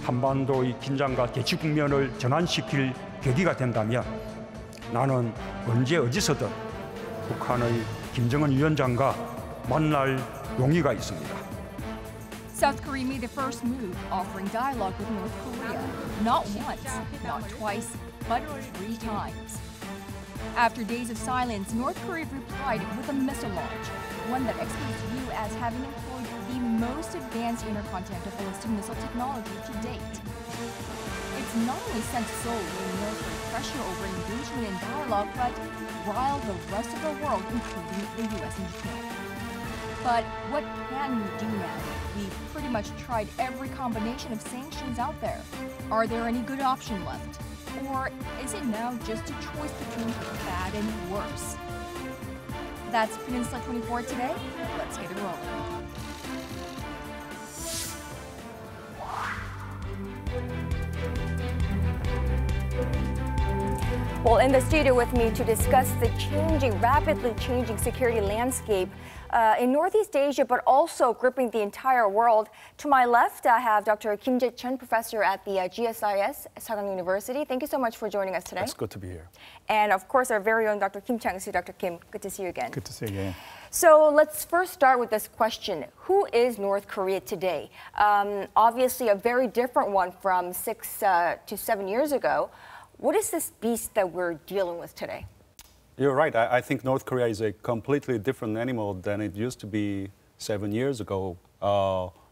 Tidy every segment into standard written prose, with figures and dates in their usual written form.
한반도의 긴장과 대치 국면을 전환시킬 계기가 된다면 나는 언제 어디서든 북한의 김정은 위원장과 만날 용의가 있습니다. South Korea made the first move, offering dialogue with North Korea. Not once, not twice, but 3 times. After days of silence, North Korea replied with a missile launch, one that experts view as having employed the most advanced intercontinental ballistic missile technology to date. It's not only sent Seoul in military pressure over engagement and dialogue, but riled the rest of the world, including the US and Japan. But what can we do now? We've pretty much tried every combination of sanctions out there. Are there any good options left? Or is it now just a choice between bad and worse? That's Peninsula 24 today. Let's get it rolling. Well, in the studio with me to discuss the rapidly changing security landscape in Northeast Asia, but also gripping the entire world. To my left, I have Dr. Kim Jae-chun, professor at the GSIS, Sogang University. Thank you so much for joining us today. It's good to be here. And of course, our very own Dr. Chang-su. Dr. Kim, good to see you again. Good to see you again. So let's first start with this question. Who is North Korea today? Obviously, a very different one from 6 to 7 years ago. What is this beast that we're dealing with today? You're right. I think North Korea is a completely different animal than it used to be 7 years ago.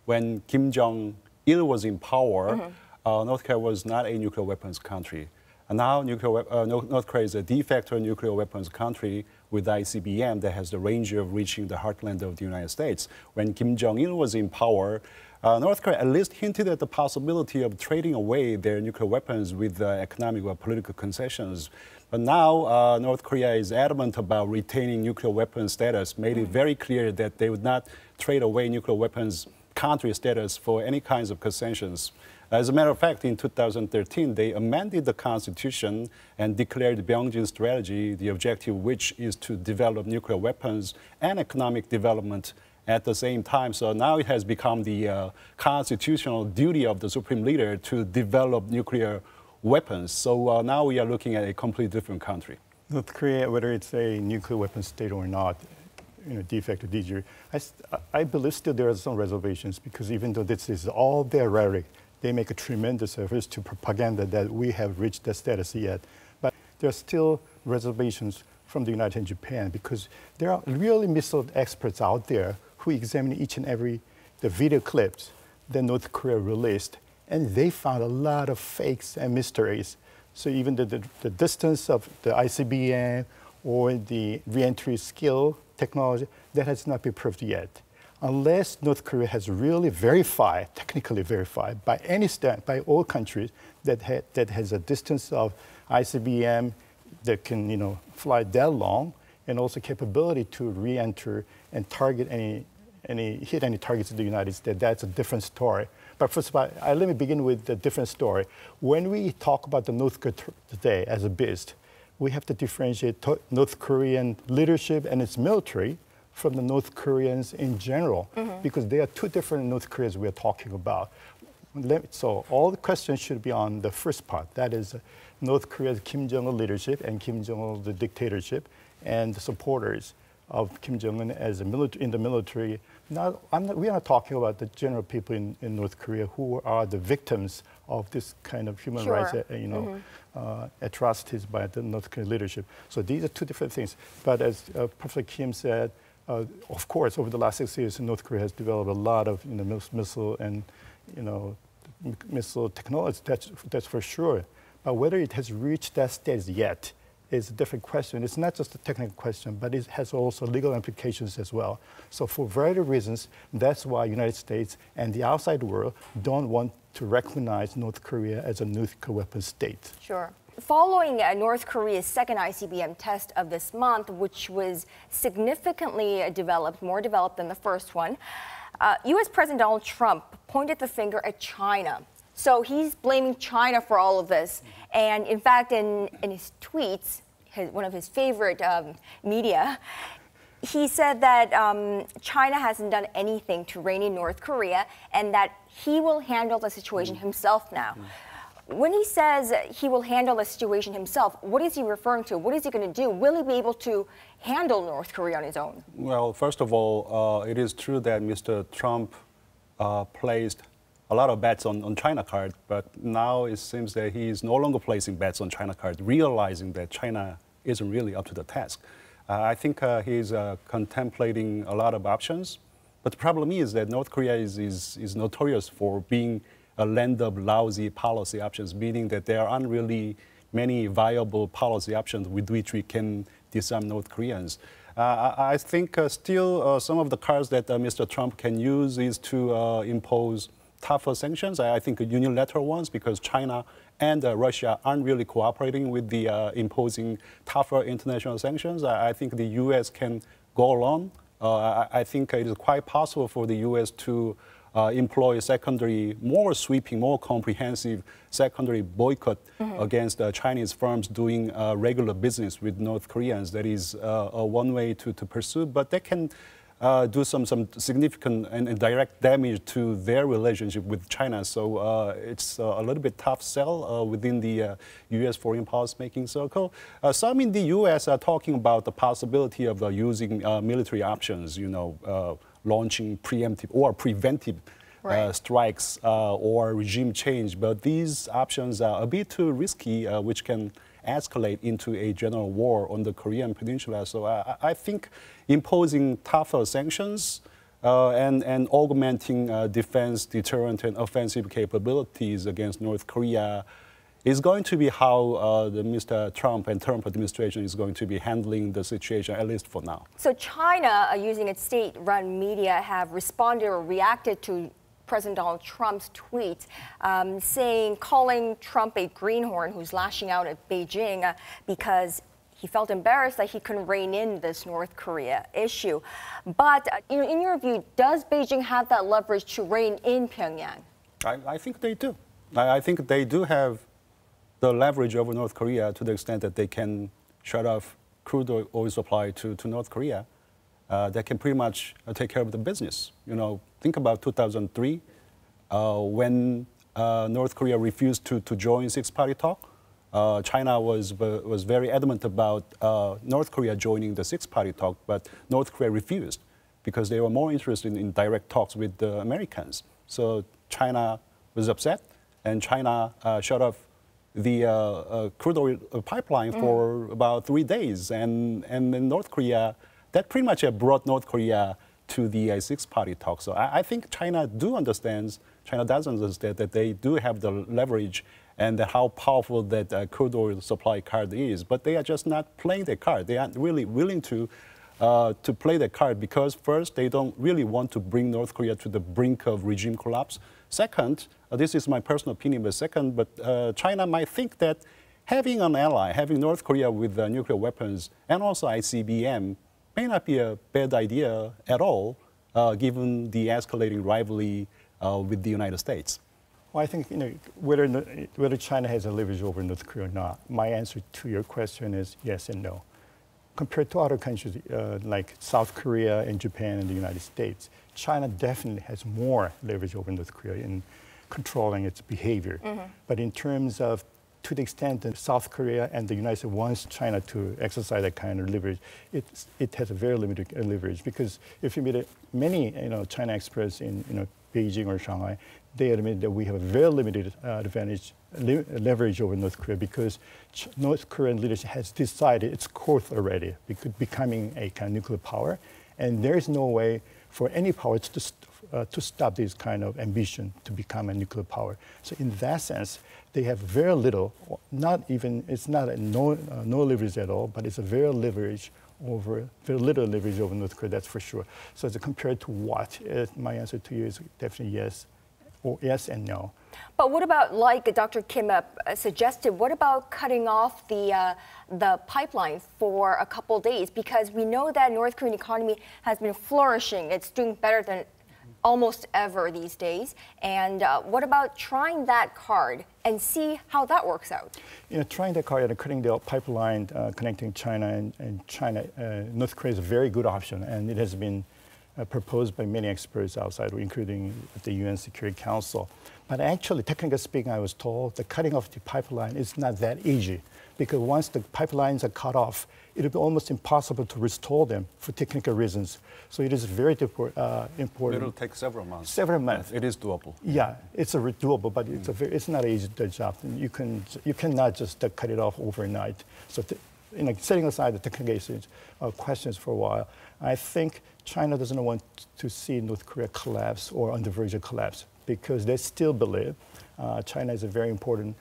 When Kim Jong-il was in power, North Korea was not a nuclear weapons country. And now North Korea is a de facto nuclear weapons country with ICBM that has the range of reaching the heartland of the United States. When Kim Jong-il was in power, North Korea at least hinted at the possibility of trading away their nuclear weapons with economic or political concessions. But now North Korea is adamant about retaining nuclear weapons status, made it very clear that they would not trade away nuclear weapons country status for any kinds of concessions. As a matter of fact, in 2013, they amended the constitution and declared Byungjin strategy, the objective which is to develop nuclear weapons and economic development at the same time. So now it has become the constitutional duty of the supreme leader to develop nuclear weapons. So now we are looking at a completely different country. North Korea, whether it's a nuclear weapon state or not, de facto, de jure, I believe still there are some reservations because even though this is all their rhetoric, they make a tremendous effort to propaganda that we have reached that status yet. But there are still reservations from the United States and Japan because there are really missile experts out there who examine each and every the video clips that North Korea released, and they found a lot of fakes and mysteries. So even the distance of the ICBM or the reentry skill technology, that has not been proved yet. Unless North Korea has really verified, technically verified, by any stand, by all countries, that has a distance of ICBM that can fly that long, and also capability to re-enter and target hit any targets in the United States, that's a different story. But first of all, let me begin with the different story. When we talk about the North Korea today as a beast, we have to differentiate North Korean leadership and its military from the North Koreans in general, because there are 2 different North Koreas we are talking about. So all the questions should be on the first part, that is North Korea's Kim Jong-un leadership and Kim Jong-un the dictatorship and the supporters of Kim Jong-un as in the military. We are not talking about the general people in North Korea who are the victims of this kind of human rights, atrocities by the North Korean leadership. So these are 2 different things. But as Professor Kim said, of course, over the last 6 years, North Korea has developed a lot of missile and missile technology. That's for sure. But whether it has reached that stage yet is a different question. It's not just a technical question, but it has also legal implications as well. So for various reasons, that's why the United States and the outside world don't want to recognize North Korea as a nuclear weapon state. Sure. Following North Korea's second ICBM test of this month, which was significantly more developed than the first one, U.S. President Donald Trump pointed the finger at China. So he's blaming China for all of this. And in fact, in his tweets, one of his favorite media, he said that China hasn't done anything to rein in North Korea and that he will handle the situation himself now. When he says he will handle the situation himself, what is he referring to? What is he going to do? Will he be able to handle North Korea on his own? Well, first of all, it is true that Mr. Trump placed a lot of bets on China card, but now it seems that he is no longer placing bets on China card, realizing that China isn't really up to the task. I think he's contemplating a lot of options, but the problem is that North Korea is notorious for being a land of lousy policy options, meaning that there aren't really many viable policy options with which we can disarm North Koreans. I think still some of the cards that Mr. Trump can use is to impose tougher sanctions. I think unilateral ones, because China and Russia aren't really cooperating with the imposing tougher international sanctions. I think the U.S. can go along. I think it is quite possible for the U.S. to employ secondary, more sweeping, more comprehensive secondary boycott against Chinese firms doing regular business with North Koreans. That is one way to pursue, but they can do some significant and direct damage to their relationship with China. So it's a little bit tough sell within the U.S. foreign policy making circle. Some in the U.S. are talking about the possibility of using military options, launching preemptive or preventive strikes or regime change. But these options are a bit too risky, which can escalate into a general war on the Korean Peninsula. So I think imposing tougher sanctions and augmenting defense, deterrent, and offensive capabilities against North Korea is going to be how the Mr. Trump and Trump administration is going to be handling the situation, at least for now. So China, using its state-run media, have responded or reacted to President Donald Trump's tweet, calling Trump a greenhorn who's lashing out at Beijing because he felt embarrassed that he couldn't rein in this North Korea issue. But in your view, does Beijing have that leverage to rein in Pyongyang? I think they do. I think they do have the leverage over North Korea to the extent that they can shut off crude oil supply to North Korea. They can pretty much take care of the business. Think about 2003, when North Korea refused to join six-party talk. China was very adamant about North Korea joining the six-party talk, but North Korea refused because they were more interested in direct talks with the Americans. So China was upset, and China shut off the crude oil pipeline for about 3 days, and then North Korea, that pretty much brought North Korea to the six-party talk. So I think China does understand that they do have the leverage and how powerful that crude oil supply card is, but they are just not playing their card. They aren't really willing to play their card because first, they don't really want to bring North Korea to the brink of regime collapse. Second, this is my personal opinion, but China might think that having an ally, having North Korea with nuclear weapons and also ICBM may not be a bad idea at all, given the escalating rivalry with the United States. Well, I think whether China has a leverage over North Korea or not, my answer to your question is yes and no. Compared to other countries like South Korea and Japan and the United States, China definitely has more leverage over North Korea in controlling its behavior. But in terms of, to the extent that South Korea and the United States wants China to exercise that kind of leverage, it has a very limited leverage, because if you meet many China experts in Beijing or Shanghai, they admit that we have a very limited leverage over North Korea because North Korean leadership has decided its course already, becoming a kind of nuclear power, and there is no way for any power to stop this kind of ambition to become a nuclear power. So in that sense, they have very little, it's not no leverage at all, but it's a very little leverage over North Korea, that's for sure. So as compared to what, my answer to you is definitely yes, or yes and no. But what about, like Dr. Kim suggested, what about cutting off the pipeline for a couple days? Because we know that North Korean economy has been flourishing. It's doing better than almost ever these days. And what about trying that card and see how that works out? Trying that card and cutting the pipeline connecting China and China, North Korea is a very good option, and it has been proposed by many experts outside, including the UN Security Council. But actually, technically speaking, I was told the cutting off the pipeline is not that easy, because once the pipelines are cut off, it will be almost impossible to restore them for technical reasons. So it is very important. It will take several months. Several months. It is doable. Yeah, it's doable, but it's not an easy job. You cannot just cut it off overnight. So setting aside the technical issues, questions for a while, I think China doesn't want to see North Korea collapse or on the verge of collapse, because they still believe China is a very important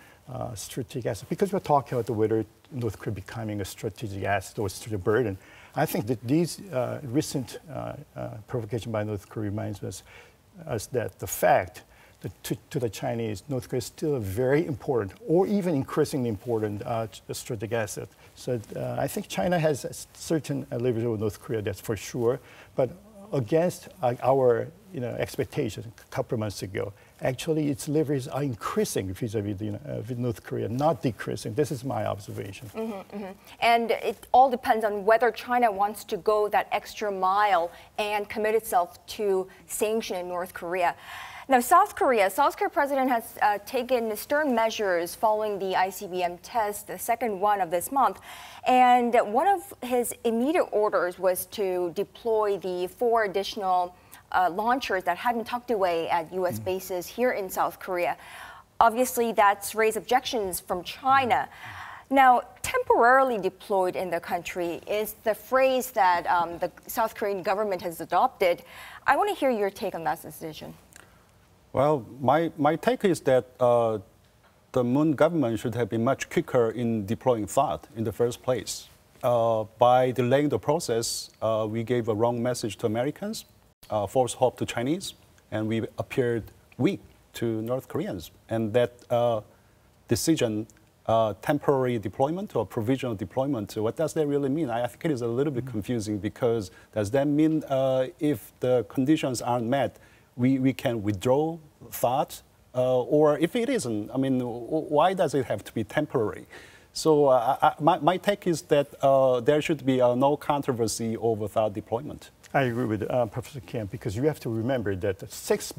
strategic asset. Because we're talking about whether North Korea becoming a strategic asset or a strategic burden, I think that these recent provocation by North Korea reminds us that the fact that to the Chinese, North Korea is still a very important or even increasingly important strategic asset. So I think China has a certain leverage over North Korea, that's for sure. But against our expectations a couple of months ago, actually its leverages are increasing vis-a-vis with North Korea, not decreasing. This is my observation. And it all depends on whether China wants to go that extra mile and commit itself to sanction North Korea. Now, South Korea president has taken stern measures following the ICBM test, the second one of this month. And one of his immediate orders was to deploy the 4 additional launchers that had been tucked away at U.S. bases here in South Korea. Obviously, that's raised objections from China. Now, temporarily deployed in the country is the phrase that the South Korean government has adopted. I want to hear your take on that decision. Well, my take is that the Moon government should have been much quicker in deploying THAAD in the first place. By delaying the process, we gave a wrong message to Americans, false hope to Chinese, and we appeared weak to North Koreans. And that decision, temporary deployment or provisional deployment, what does that really mean? I think it is a little bit confusing, because does that mean if the conditions aren't met, we can withdraw THAAD? Or if it isn't, I mean, why does it have to be temporary? So my take is that there should be no controversy over THAAD deployment. I agree with Professor Kim, because you have to remember that 6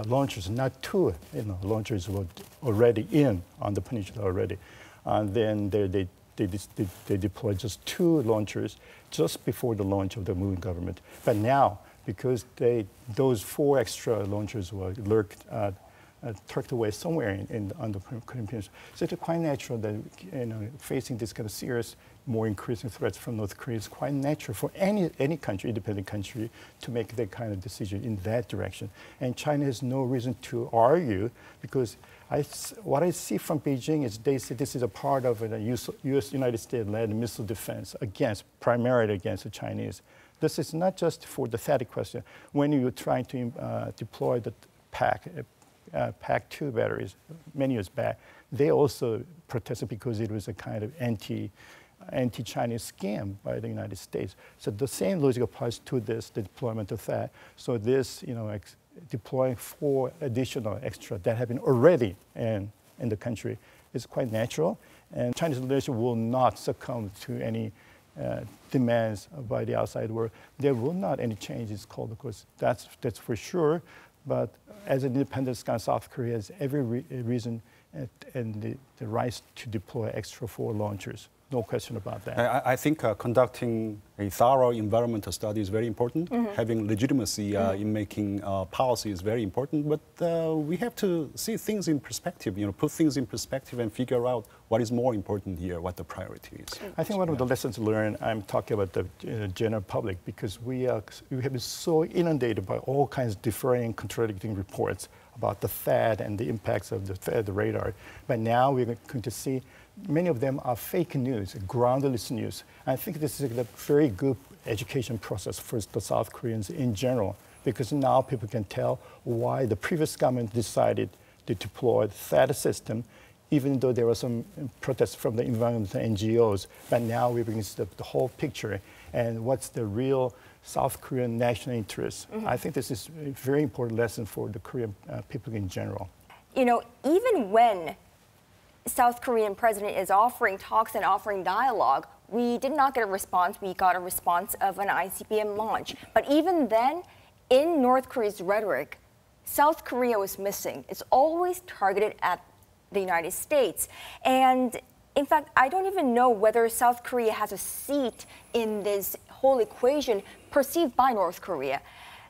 launchers, not 2 launchers, were already on the peninsula already. And then they deployed just 2 launchers just before the launch of the Moon government. But now, because those 4 extra launchers were tucked away somewhere on the Korean Peninsula, so it's quite natural that facing this kind of serious, more increasing threats from North Korea is quite natural for any country, independent country, to make that kind of decision in that direction. And China has no reason to argue, because what I see from Beijing is they say this is a part of a United States-led missile defense primarily against the Chinese. This is not just for the THAAD question. When you're trying to deploy the PAC-2 batteries many years back, they also protested because it was a kind of anti-Chinese scam by the United States. So the same logic applies to this, the deployment of THAAD. So this, deploying 4 additional extra that have been already in the country is quite natural. And Chinese leadership will not succumb to any demands by the outside world. There will not any changes called, of course, that's for sure. But as an independent South Korea has every reason and the right to deploy extra 4 launchers. No question about that. I think conducting a thorough environmental study is very important. Having legitimacy in making policy is very important. But we have to see things in perspective, put things in perspective and figure out what is more important here, what the priority is. I think one of the lessons learned, I'm talking about the general public, because we have been so inundated by all kinds of differing, contradicting reports about the THAAD and the impacts of the THAAD radar. But now we're going to see many of them are fake news, groundless news. I think this is a very good education process for the South Koreans in general, because now people can tell why the previous government decided to deploy the THAAD system, even though there were some protests from the environmental NGOs. But now we bring the whole picture and what's the real South Korean national interests. I think this is a very important lesson for the Korean people in general. You know, even when South Korean president is offering talks and offering dialogue, we did not get a response. We got a response of an ICBM launch. But even then, in North Korea's rhetoric, South Korea was missing. It's always targeted at the United States. And in fact, I don't even know whether South Korea has a seat in this whole equation perceived by North Korea.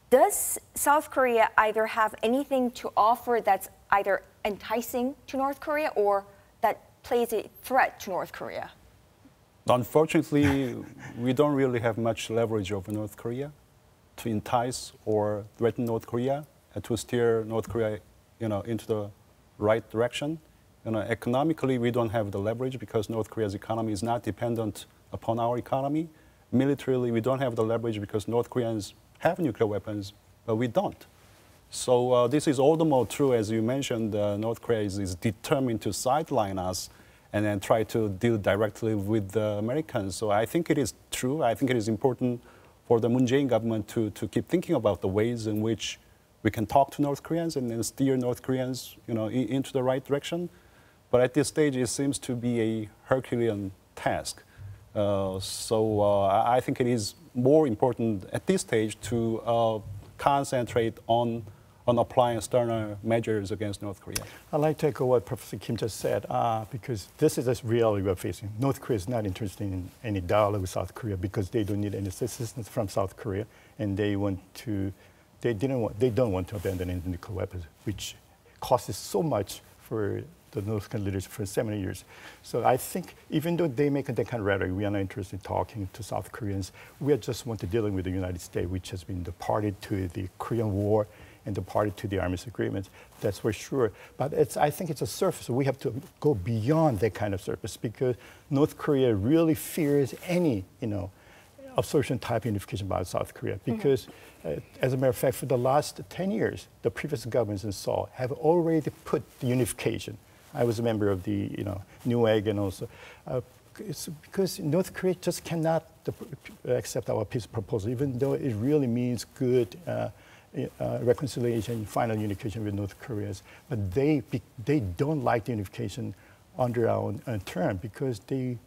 Does South Korea either have anything to offer that's either enticing to North Korea or that plays a threat to North Korea? Unfortunately, we don't really have much leverage over North Korea to entice or threaten North Korea and to steer North Korea, into the right direction. Economically, we don't have the leverage because North Korea's economy is not dependent upon our economy. Militarily, we don't have the leverage because North Koreans have nuclear weapons, but we don't. So this is all the more true, as you mentioned, North Korea is determined to sideline us and then try to deal directly with the Americans. So I think it is true. I think it is important for the Moon Jae-in government to keep thinking about the ways in which we can talk to North Koreans and then steer North Koreans into the right direction. But at this stage, it seems to be a Herculean task. So I think it is more important at this stage to concentrate on applying sterner measures against North Korea. I'd like to echo what Professor Kim just said, because this is the reality we're facing. North Korea is not interested in any dialogue with South Korea because they don't need any assistance from South Korea, and they don't want to abandon any nuclear weapons, which costs so much for the North Korean leaders for 70 years. So I think even though they make that kind of rhetoric, we are not interested in talking to South Koreans. We just want to dealing with the United States, which has been the party to the Korean War and the party to the arms agreement. That's for sure. But I think it's a surface. We have to go beyond that kind of surface because North Korea really fears any, absorption type unification by South Korea. Because as a matter of fact, for the last 10 years, the previous governments in Seoul have already put the unification. I was a member of the Newegg and also. It's because North Korea just cannot accept our peace proposal, even though it really means good reconciliation, final unification with North Korea. But they don't like the unification under our own term because they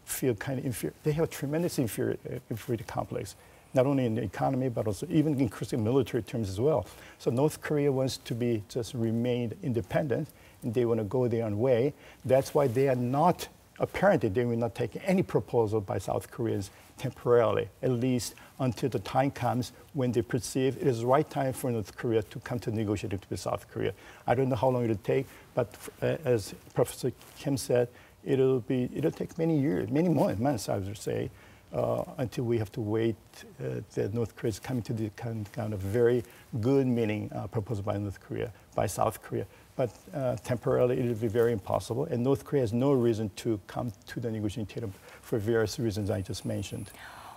feel kind of inferior. They have a tremendous inferiority complex, not only in the economy, but also even increasing military terms as well. So North Korea wants to just remain independent, and they want to go their own way. That's why they are not, apparently they will not take any proposal by South Koreans temporarily, at least until the time comes when they perceive it is the right time for North Korea to come to negotiate with South Korea. I don't know how long it'll take, but as Professor Kim said, it'll take many years, many months, I would say, until we have to wait that North Korea is coming to the kind of very good meaning proposal by South Korea. But temporarily, it will be very impossible. And North Korea has no reason to come to the negotiating table for various reasons I just mentioned.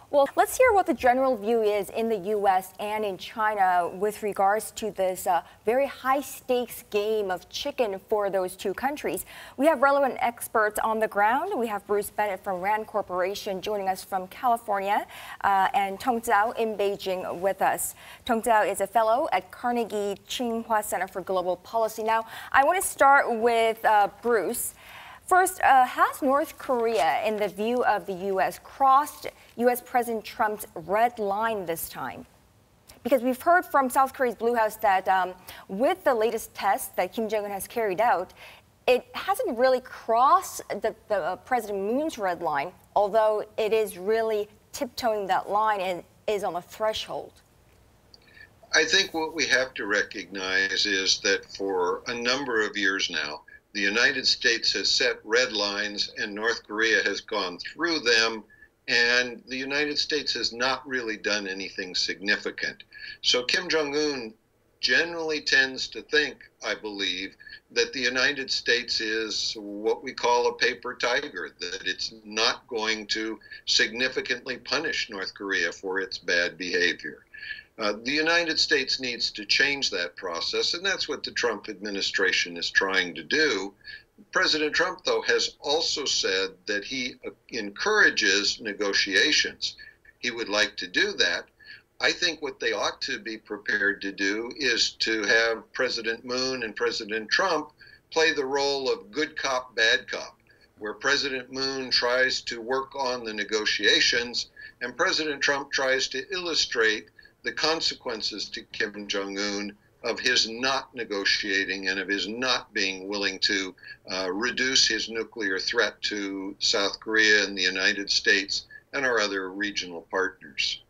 Well, let's hear what the general view is in the U.S. and in China with regards to this very high-stakes game of chicken for those two countries. We have relevant experts on the ground. We have Bruce Bennett from RAND Corporation joining us from California, and Tong Zhao in Beijing with us. Tong Zhao is a fellow at Carnegie Tsinghua Center for Global Policy. Now, I want to start with Bruce. First, has North Korea, in the view of the U.S., crossed U.S. President Trump's red line this time? Because we've heard from South Korea's Blue House that with the latest test that Kim Jong-un has carried out, it hasn't really crossed the President Moon's red line, although it is really tiptoeing that line and is on the threshold. I think what we have to recognize is that for a number of years now, the United States has set red lines and North Korea has gone through them, and the United States has not really done anything significant. So Kim Jong-un generally tends to think, I believe, that the United States is what we call a paper tiger, that it's not going to significantly punish North Korea for its bad behavior. The United States needs to change that process, and that's what the Trump administration is trying to do. President Trump, though, has also said that he encourages negotiations. He would like to do that, I think what they ought to be prepared to do is to have President Moon and President Trump play the role of good cop, bad cop, where President Moon tries to work on the negotiations and President Trump tries to illustrate the consequences to Kim Jong-un of his not negotiating and of his not being willing to reduce his nuclear threat to South Korea and the United States and our other regional partners.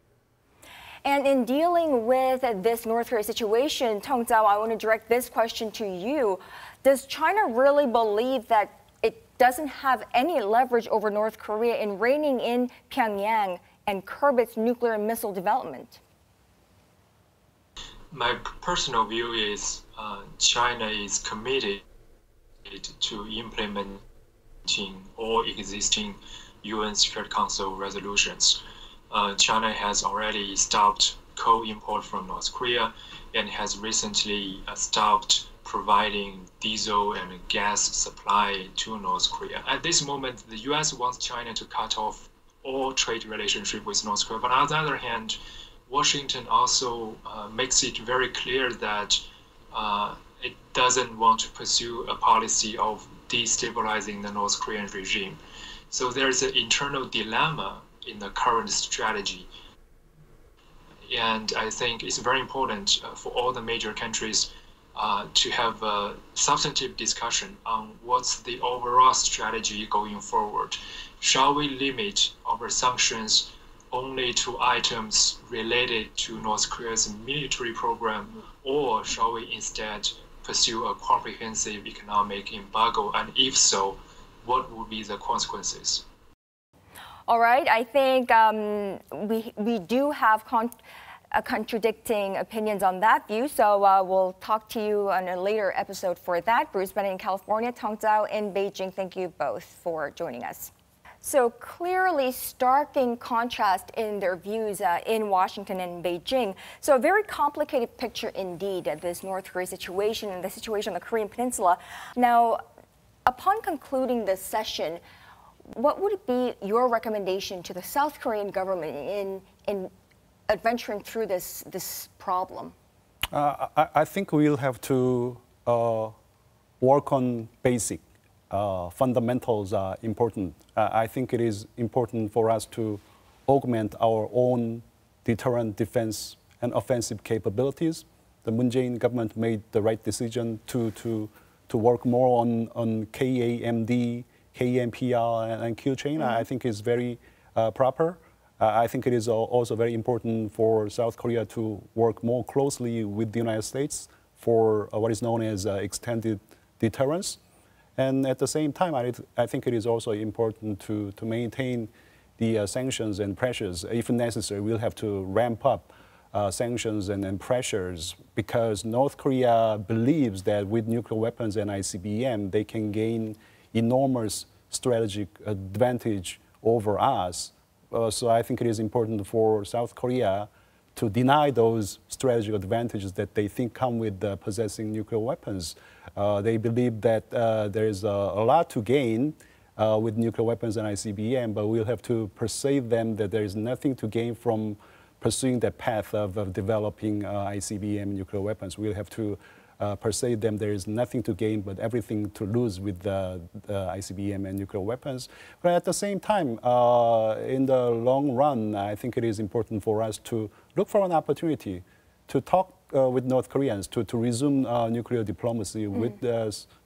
And in dealing with this North Korea situation, Tong-Zhao, I want to direct this question to you. Does China really believe that it doesn't have any leverage over North Korea in reining in Pyongyang and curb its nuclear and missile development? My personal view is China is committed to implementing all existing UN Security Council resolutions. China has already stopped coal import from North Korea and has recently stopped providing diesel and gas supply to North Korea. At this moment, the US wants China to cut off all trade relationship with North Korea. But on the other hand, Washington also makes it very clear that it doesn't want to pursue a policy of destabilizing the North Korean regime. So there's an internal dilemma in the current strategy. And I think it's very important for all the major countries to have a substantive discussion on what's the overall strategy going forward. Shall we limit our sanctions only to items related to North Korea's military program, or shall we instead pursue a comprehensive economic embargo? And if so, what would be the consequences? All right, I think we do have contradicting opinions on that view, so we'll talk to you on a later episode for that. Bruce Bennett in California, Tong-Zhao in Beijing, thank you both for joining us. So clearly stark in contrast in their views in Washington and Beijing. So a very complicated picture indeed of this North Korea situation and the situation on the Korean Peninsula. Now, upon concluding this session, what would be your recommendation to the South Korean government in adventuring through this problem? I think we'll have to work on basic fundamentals are important. I think it is important for us to augment our own deterrent defense and offensive capabilities. The Moon Jae-in government made the right decision to work more on KAMD, KMPR, and Q-chain. I think is very proper. I think it is also very important for South Korea to work more closely with the United States for what is known as extended deterrence. And at the same time, I think it is also important to maintain the sanctions and pressures. If necessary, we'll have to ramp up sanctions and pressures because North Korea believes that with nuclear weapons and ICBM, they can gain enormous strategic advantage over us. So I think it is important for South Korea to deny those strategic advantages that they think come with possessing nuclear weapons. They believe that there is a lot to gain with nuclear weapons and ICBM, but we'll have to persuade them that there is nothing to gain from pursuing the path of developing ICBM nuclear weapons. We'll have to persuade them there is nothing to gain but everything to lose with the ICBM and nuclear weapons. But at the same time, in the long run, I think it is important for us to look for an opportunity to talk with North Koreans, to resume nuclear diplomacy with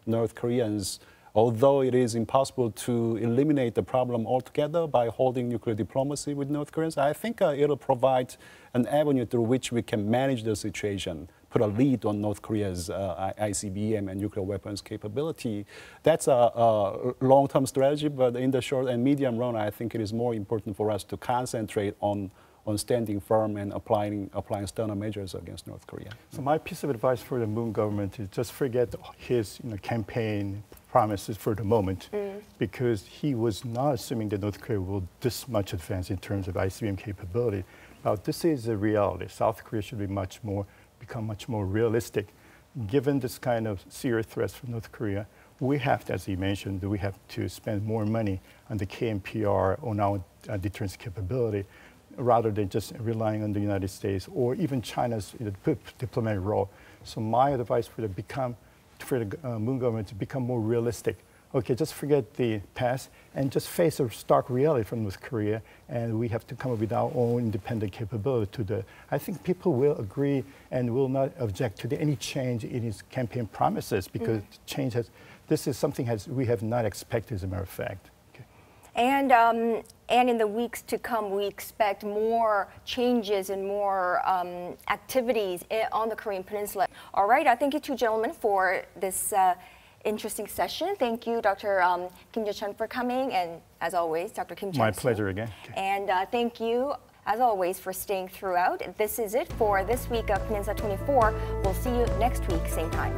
North Koreans. Although it is impossible to eliminate the problem altogether by holding nuclear diplomacy with North Koreans, I think it'll provide an avenue through which we can manage the situation, put a lead on North Korea's ICBM and nuclear weapons capability. That's a long-term strategy, but in the short and medium run, I think it is more important for us to concentrate on standing firm and applying sterner measures against North Korea. So my piece of advice for the Moon government is just forget his campaign promises for the moment, because he was not assuming that North Korea will this much advance in terms of ICBM capability. Now, this is a reality. South Korea should be become much more realistic. Given this kind of serious threats from North Korea, we have to, as he mentioned, we have to spend more money on the KMPR on our deterrence capability. rather than just relying on the United States or even China's diplomatic role. So my advice for the Moon government to become more realistic. Okay, just forget the past and just face a stark reality from North Korea, and we have to come up with our own independent capability I think people will agree and will not object to any change in its campaign promises, because this is something we have not expected, as a matter of fact. Okay. And in the weeks to come, we expect more changes and more activities on the Korean Peninsula. All right, I thank you two gentlemen for this interesting session. Thank you, Dr. Kim Jae-chun, for coming, and as always, Dr. Kim Chang-su. My pleasure again. Okay. And thank you, as always, for staying throughout. This is it for this week of Peninsula 24. We'll see you next week, same time.